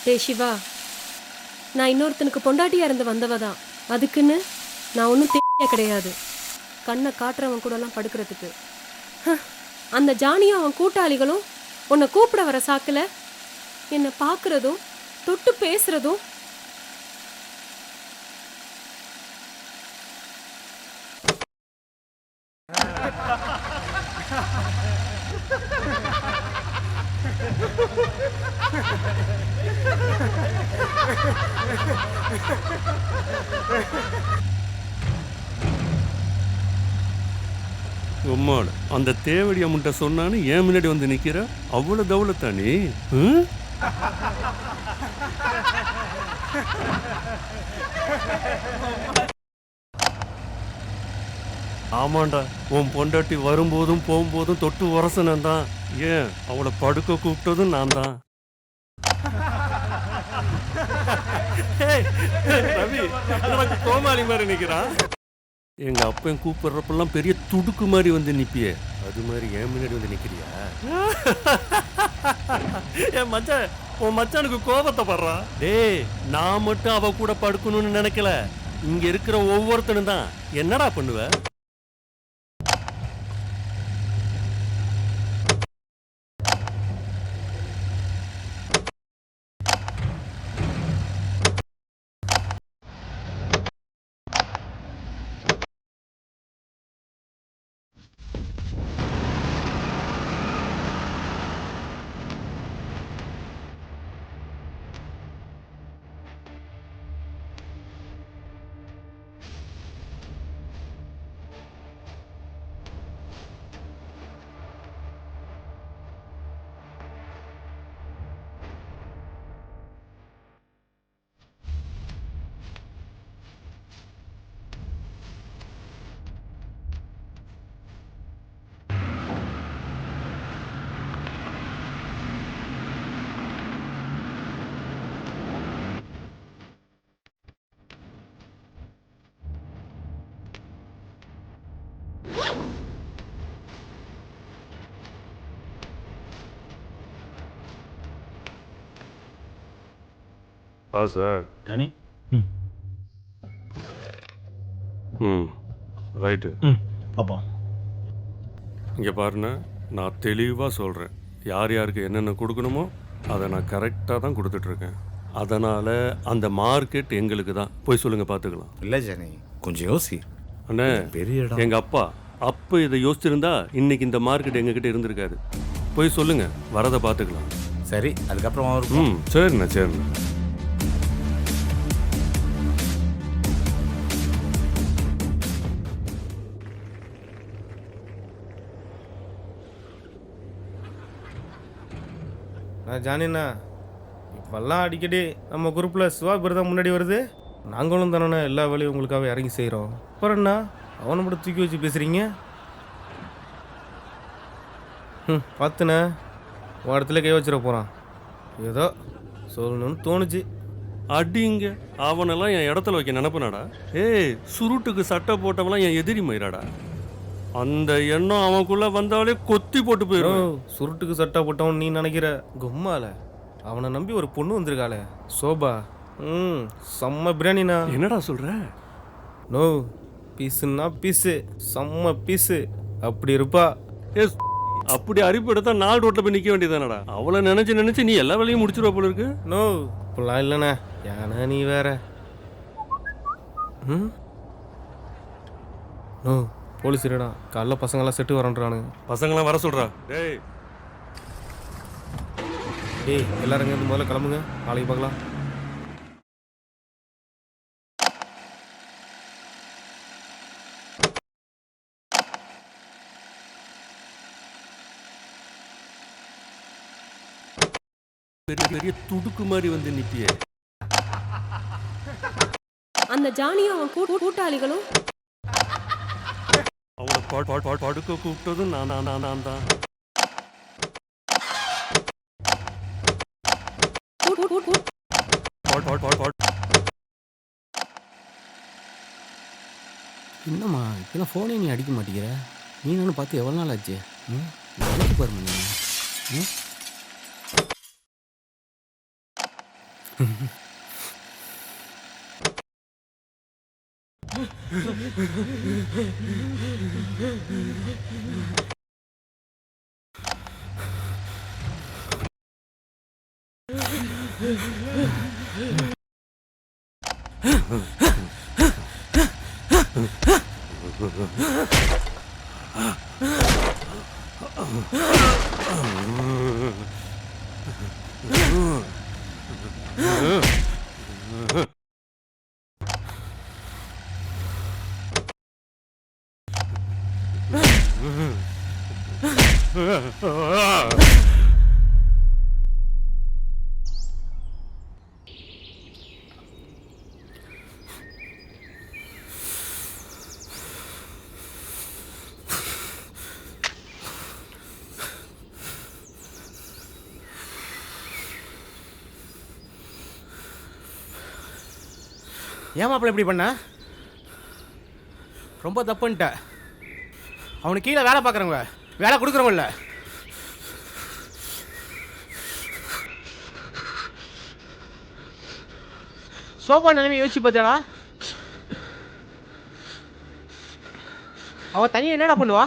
டேய் சிவா, நான் இன்னொருத்தனுக்கு பொண்டாட்டியா இருந்து வந்தவ தான். அதுக்குன்னு நான் ஒன்றும் கிடையாது. கண்ணை காட்டுறவன் கூடலாம் படுக்கிறதுக்கு. அந்த ஜானியும் அவன் கூட்டாளிகளும் உன்னை கூப்பிட வர சாக்கில் என்னை பார்க்குறதும் தொட்டு பேசுறதும் உம்மாடு அந்த தேவடி அம்முட்ட சொன்னான்னு ஏன் முன்னாடி வந்து நிக்கிற? அவ்வளவு தவளத்தானே? ஆமாண்டா, உன் பொண்டாட்டி வரும்போதும் போகும்போதும் தொட்டு உரசனம் தான். ஏன் அவளை படுக்க கூப்பிட்டதும் நான் தான். ரவி, கோமாளி மாதிரி நிக்கிறான். எங்க அப்பன் கூப்பிடுறப்பெல்லாம் பெரிய துடுக்கு மாதிரி வந்து நிப்பியே, அது மாதிரி ஏன் முன்னாடி வந்து நிக்கிறியா? என் மச்சான், உன் மச்சானுக்கு கோபத்தை படுறா. டேய், நான் மட்டும் அவ கூட படுக்கணும்னு நினைக்கல, இங்க இருக்கிற ஒவ்வொருத்தனும் தான். என்னடா பண்ணுவ? சார் டானி ரைட்டு. பாப்பா, இங்கே பாருண்ணா, நான் தெளிவாக சொல்கிறேன். யார் யாருக்கு என்னென்ன கொடுக்கணுமோ அதை நான் கரெக்டாக தான் கொடுத்துட்ருக்கேன். அதனால் அந்த மார்க்கெட் எங்களுக்கு தான். போய் சொல்லுங்கள், பார்த்துக்கலாம். இல்லை ஜானி, கொஞ்சம் யோசி. அண்ணே, பெரிய இடம். எங்கள் அப்பா அப்போ இதை யோசிச்சிருந்தா இன்னைக்கு இந்த மார்க்கெட் எங்ககிட்ட இருந்திருக்காது. போய் சொல்லுங்கள், வரதை பார்த்துக்கலாம். சரி, அதுக்கப்புறம் அவருக்கு சரிண்ணா சரிண்ணா. ஜானிண்ணா, இப்போல்லாம் அடிக்கடி நம்ம குரூப்பில் சிவா பேர் தான் முன்னாடி வருது. நாங்களும் தானே எல்லா வேலையும் உங்களுக்காக இறங்கி செய்கிறோம். அப்புறம் என்ன அவனை மட்டும் தூக்கி வச்சு பேசுகிறீங்க? பார்த்துண்ணே, உன் இடத்துல கை வச்சிட போகிறான். ஏதோ சொல்லணும்னு தோணுச்சு. அடிங்க, அவனெல்லாம் என் இடத்துல வைக்க நினப்பனாடா. ஏய், சுருட்டுக்கு சட்டை போட்டவெல்லாம் என் எதிரி மயிராடா. அந்த எண்ணம் அவனுக்குள்ள வந்தாலே கொத்தி போட்டு போயிடும். சுருட்டுக்கு சட்டை போட்டவன் நீ நினைக்கிற? கும்மால அவனை நம்பி ஒரு பொண்ணு வந்திருக்காளே, சோபா. செம்ம பிரியாணிண்ணா. என்னடா சொல்ற? நோ, பீஸுன்னா பீஸு, செம்ம பீஸு. அப்படி இருப்பா. அப்படி அரிப்பு எடுத்தா நாலு ரோட்ல போய் நிக்க வேண்டியதானடா. அவளை நினைச்சு நீ எல்லா வேலையும் முடிச்சிருவ போல இருக்கு. நோ, இப்பெல்லாம் இல்லைண்ணே. ஏன்னா நீ வேற. நோ, போலீஸ் இருடா. காலைல பசங்களாம் செட்டு வரன்றானுங்க. பசங்களாம் வர சொல்றா. டேய் டேய், எல்லாரும் இருந்து முதல்ல கிளம்புங்க, நாளைக்கு பார்க்கலாம். பெரிய பெரிய துடுக்கு மாதிரி வந்து நிப்பியே. அந்த ஜானியும் அவன் கூட்டாளிகளும் அவனை படுக்க கூப்பிட்டதும் நான் தான். என்னம்மா இப்பெல்லாம் ஃபோனே நீ அடிக்க மாட்டேங்கிற? நீ நானும் பார்த்து எவ்வளோ நாள் ஆச்சு? அடிக்க பாருமா நீ. ஏன் மாப்பிள்ள இப்படி பண்ண? ரொம்ப தப்புன்ட்ட. அவனுக்கு கீழே வேலை பார்க்குறவங்க, வேலை கொடுக்குறவங்கள. சோபா நிலைமை யோசிச்சு பார்த்தியாடா? அவ தனியாக என்னடா பண்ணுவா?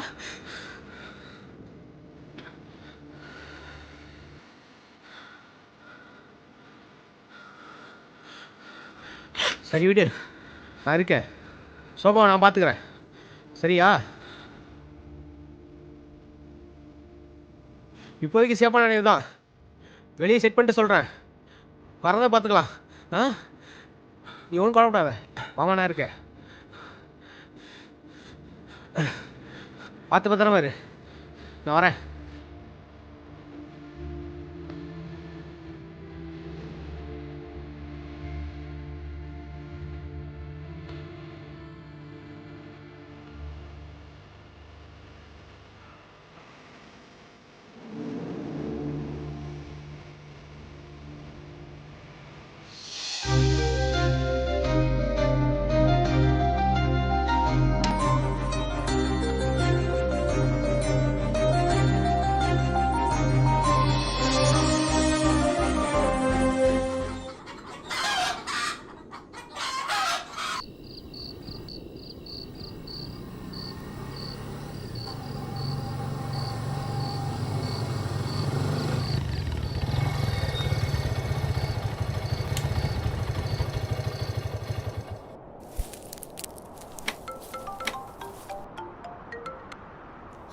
சரி விடு, நான் இருக்கேன். சோபாவை நான் பார்த்துக்கிறேன், சரியா? இப்போதைக்கு சேஃபான நினைவு தான். வெளியே செட் பண்ணிட்டு சொல்கிறேன், வரதை பார்த்துக்கலாம். ஆ, நீ ஒன்றும் கவலைப்படாத, மாமா நான் இருக்கேன். பார்த்து பத்திரமா இரு, நான் வரேன்.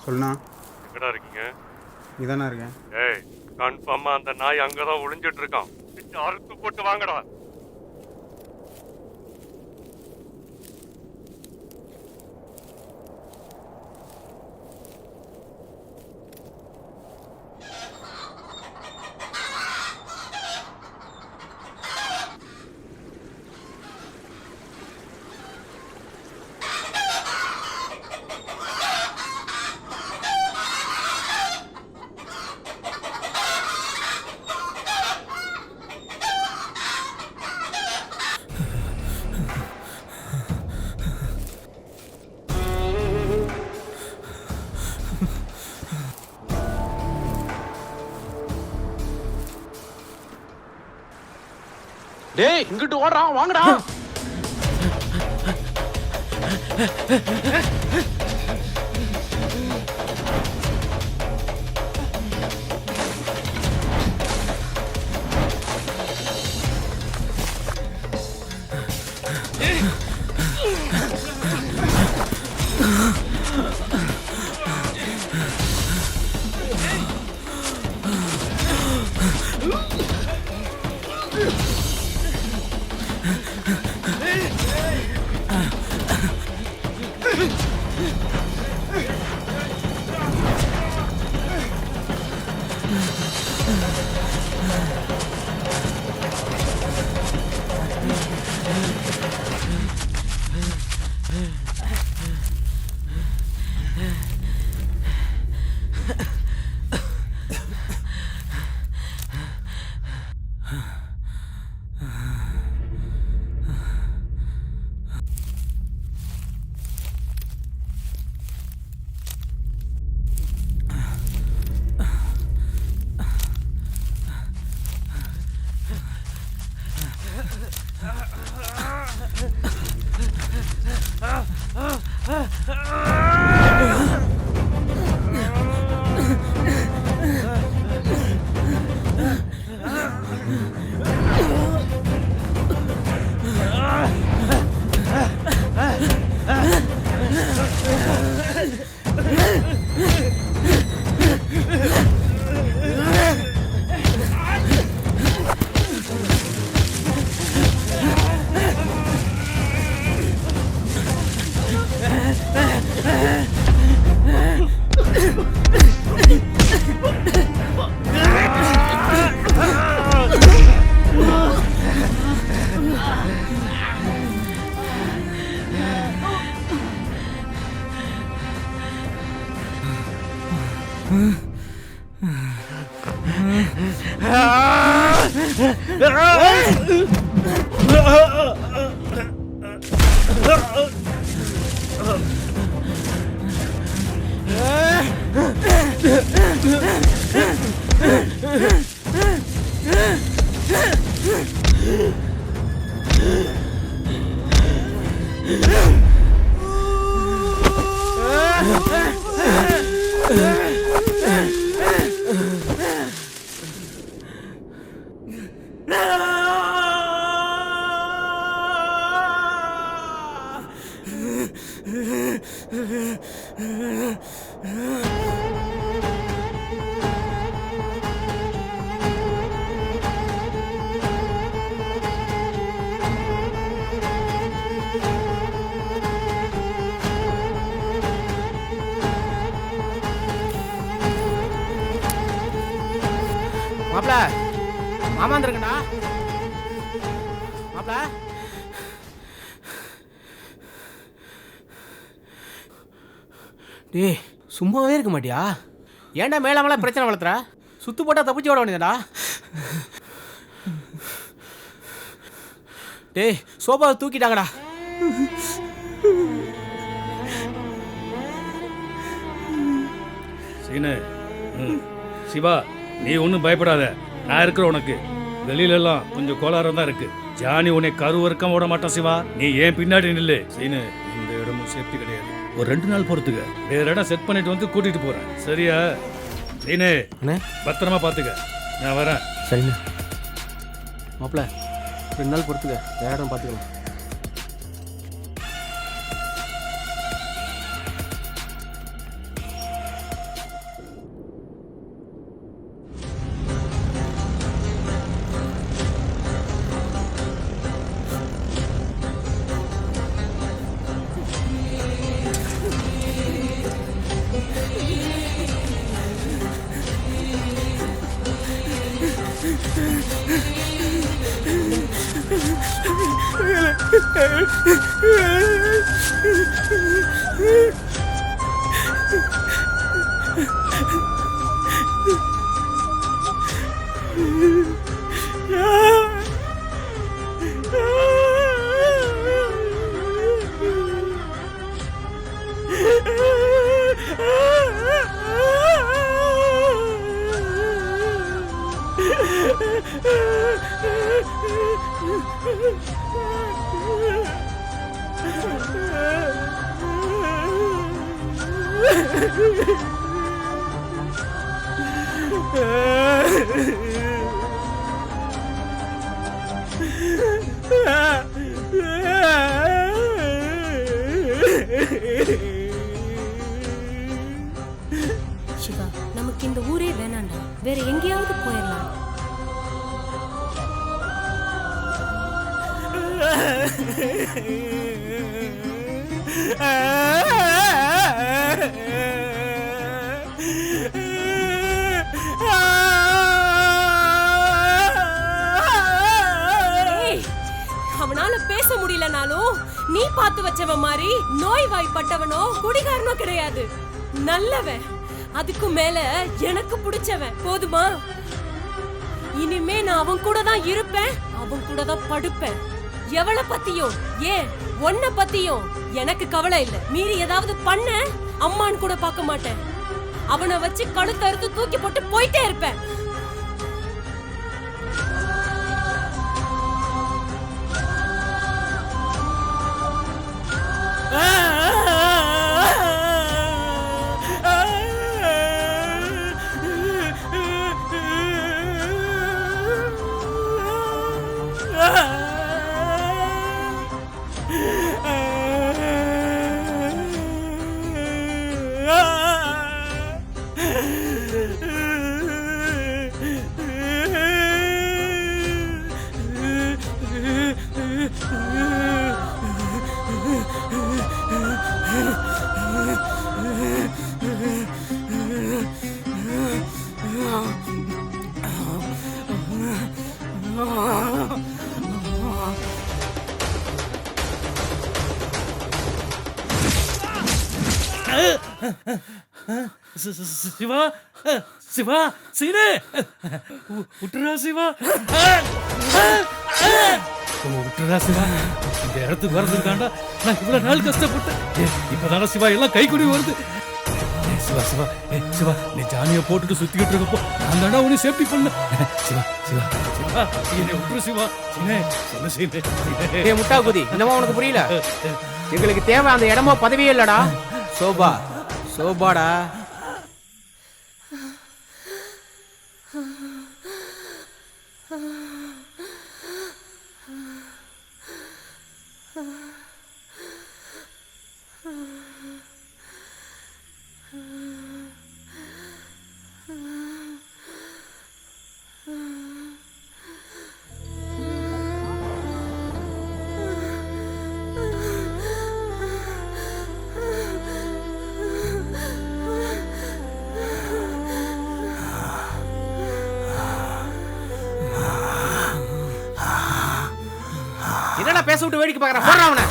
சொல்லுண்ணா. எங்கடா இருக்கீங்க? இதாண்ணா இருக்கேன். ஏய், கன்ஃபார்மா அந்த நாய் அங்கதான் ஒளிஞ்சிட்டு இருக்கான். அறுத்து போட்டு வாங்கடா. டேய், இங்கிட்டு ஓடுறான், வாங்கடா. மாப்ள மாமா வந்துருக்கண்டா மாப்ள. டேய் சும்மாவே இருக்க மாட்டியா? ஏன்டா மேலாமலாம் பிரச்சனை வளர்த்துற? சுத்து போட்டா தப்பிச்சு ஓட வேண்டியதா? டேய் சோபாவை தூக்கிட்டாங்கடா. சீனு, சிவா, நீ ஒன்றும் பயப்படாத, நான் இருக்கிற உனக்கு. வெளியிலெல்லாம் கொஞ்சம் கோளாறம் தான் இருக்கு. ஜானி உன்னை கருவறுக்கம் விட மாட்டான் சிவா. நீ ஏன் பின்னாடி நில்லு. சீனு, இந்த இடமும் சேஃப்டி கிடையாது. ஒரு 2 நாள் பொறுத்துக்க, வேற இடம் செட் பண்ணிட்டு வந்து கூட்டிட்டு போறேன். சரியா? சீனு, பத்திரமா பாத்துக்க. நான் வரேன். சரிண்ணா மாப்ள, 2 நாள் பொறுத்துக்க, வேற இடம் பார்த்துக்கலாம். சிவா, நமக்கு இந்த ஊரே வேணாண்டா, வேற எங்கேயாவது போயிடலாம். அவனால பேச முடியலனாலும் நீ பார்த்து வச்சவன் மாதிரி நோய் வாய்ப்பட்டவனோ குடிகாரனோ கிடையாது. நல்லவன், அதுக்கு மேல எனக்கு பிடிச்சவன். போதுமா? இனிமே நான் அவன் கூட தான் இருப்பேன், அவன் கூட தான் படுப்பேன். எவளை பத்தியும், ஏன் உன்னை பத்தியும் எனக்கு கவலை இல்ல. மீறி ஏதாவது பண்ண அம்மான்னு கூட பார்க்க மாட்டேன். அவனை வச்சு கழுத்தறுத்து தூக்கி போட்டு போயிட்டே இருப்பேன். சிவா சிவா சீனே விட்டுறா சிவா விட்டுறா சிவா இந்த இடத்துக்கு வரதுக்காண்டா நான் இவ்வளவு நாள் கஷ்டப்பட்டேன். இப்பதான சிவா எல்லாம் கைக்குடி வருது. சிவா சிவா சிவா நீ ஜானியை போட்டுட்டு சுத்திக்கிட்டு இருக்கப்போ நான் தாண்டா உன்னை சேஃப்டி பண்ண. சிவா சிவா சிவா என்னை விட்டுரு சிவா. சீனே சொல்லு சீனே. ஏ முட்டா குதி, என்னமா உனக்கு புரியல? எங்களுக்கு தேவை அந்த இடமோ பதவியே இல்லடா. சோபா சோபாடா. என்னடா பேச விட்டு வேடிக்கை பார்க்கற? போடுறா அவனை.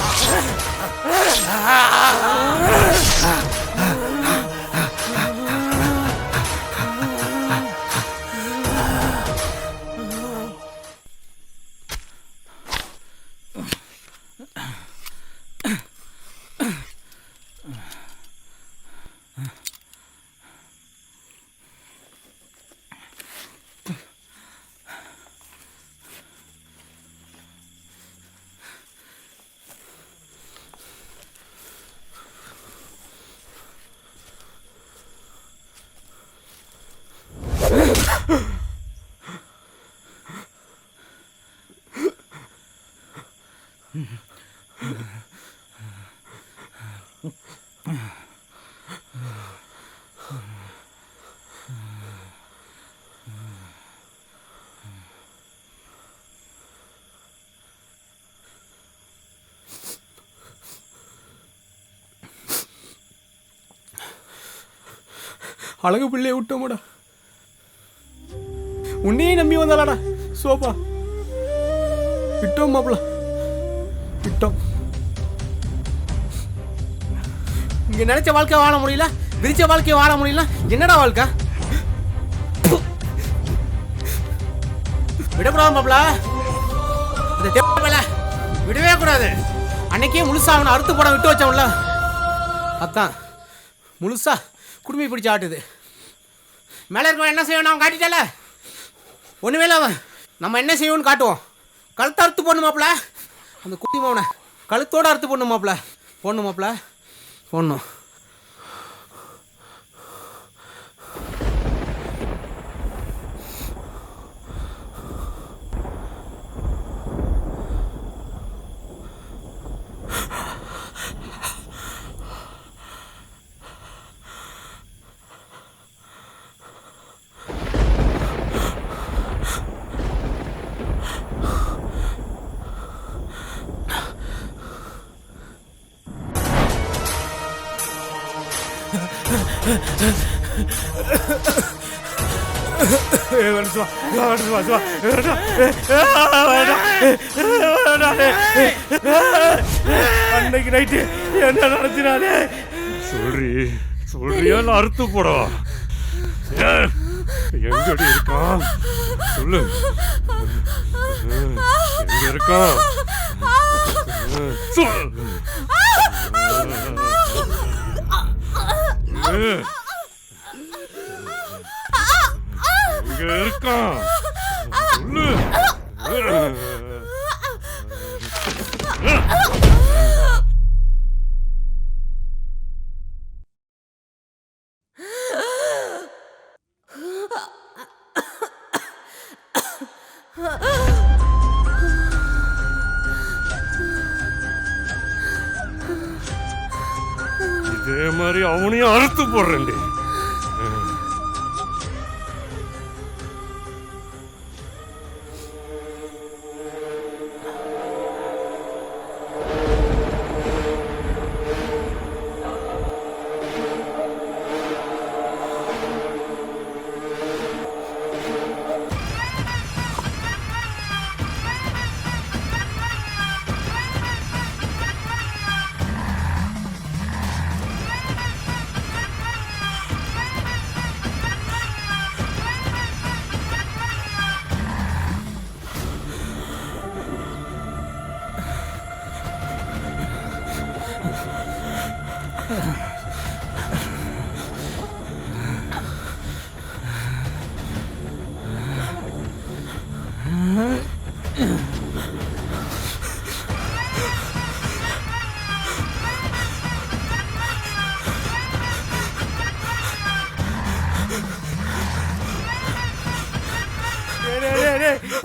அழகு பிள்ளைய விட்டோமாடா. உன்னையே நம்பி வந்தாளாடா சோபா. விட்டோம் மாப்பிள விட்டோம். இங்க நினைச்ச வாழ்க்கை வாழ முடியல, விரிச்ச வாழ்க்கையை வாழ முடியல. என்னடா வாழ்க்கை? விடக்கூடாது மாப்பிள, விடவே கூடாது. அன்னைக்கே முழுசா அவனை அறுத்து போட விட்டு வச்சவன்ல, அதான் முழுசா குடுமி பிடிச்சி ஆட்டுது. மேலே இருக்கவன் என்ன செய்யணும் அவன் காட்டிட்டால, ஒன்றுமே இல்லை அவன். நம்ம என்ன செய்வோன்னு காட்டுவோம். கழுத்தை அறுத்து போடணும் மாப்பிள. அந்த குட்டி மவனை கழுத்தோடு அறுத்து போடணும் மாப்பிள. போடணும் மாப்பிள, போடணும். அன்னைக்கு நைட்டு என்ன நடத்தினாலே சொல்றியா அறுத்து போடவா? எங்கடி இருக்கான் சொல்லு. எங்க இருக்கான் சொல்லு. எங்க இருக்கான் சொல்லு. இதே மாதிரி அவனையும் அறுத்து போடுறேன்.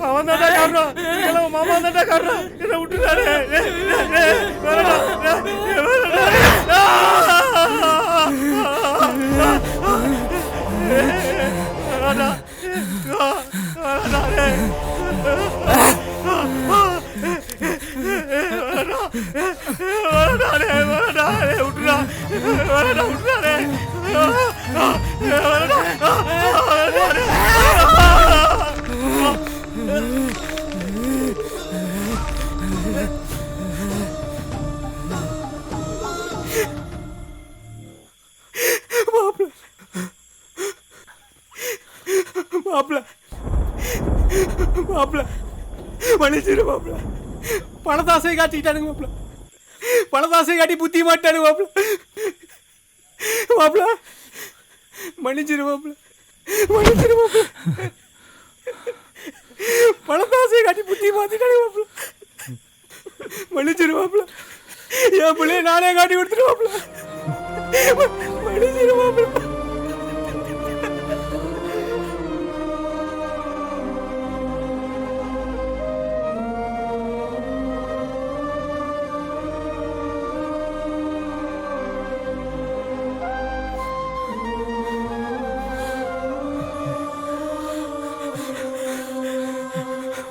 அவன் தான்டா காரணம். இதெல்லாம் உன் மாமா தான்டா காரணம். என்னை விட்டுறாரு. வேணடா. மாப்பிள்ள மன்னிச்சிரு மாப்பிள்ள. பணத்தாசை காட்டிக்கிட்டானுங்க மாப்பிள்ள. பணத்தாசை காட்டி புத்தி மாட்டானுங்க மாப்பிள்ள. மாப்பிள்ள மன்னிச்சிரு மாப்பிள்ள. மன்னிச்சிரு மாப்பிள்ள. பணத்தாசை காட்டி புத்தி மாத்திட்டானுங்க மாப்பிள்ள. மன்னிச்சிரு மாப்பிள்ள. என் பிள்ளைய நானே காட்டி கொடுத்துட்டு மாப்பிள்ள. மன்னிச்சிரு மாப்பிள்ள.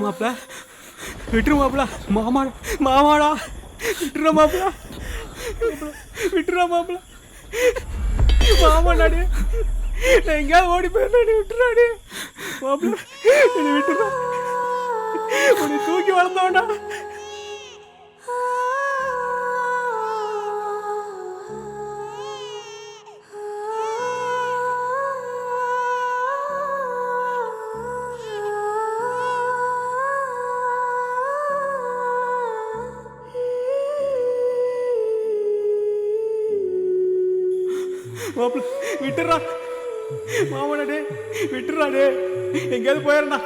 மாப்பிள விட்டுரு மாப்பிள. மாமாடா மாமாடா விட்டுற மாப்பிள. விட்டுற மாப்பிள. மாமாடாடி நான் எங்கேயாவது ஓடி போயிருந்தாடி. விட்டுறாடி மாப்பிள. என்னை விட்டுறா. உன்னை தூக்கி வளர்ந்தோண்டா. மாப்பிள்ள விட்டுறா. மாமனடே விட்டுறாடே. எங்கேயாவது போயிடா.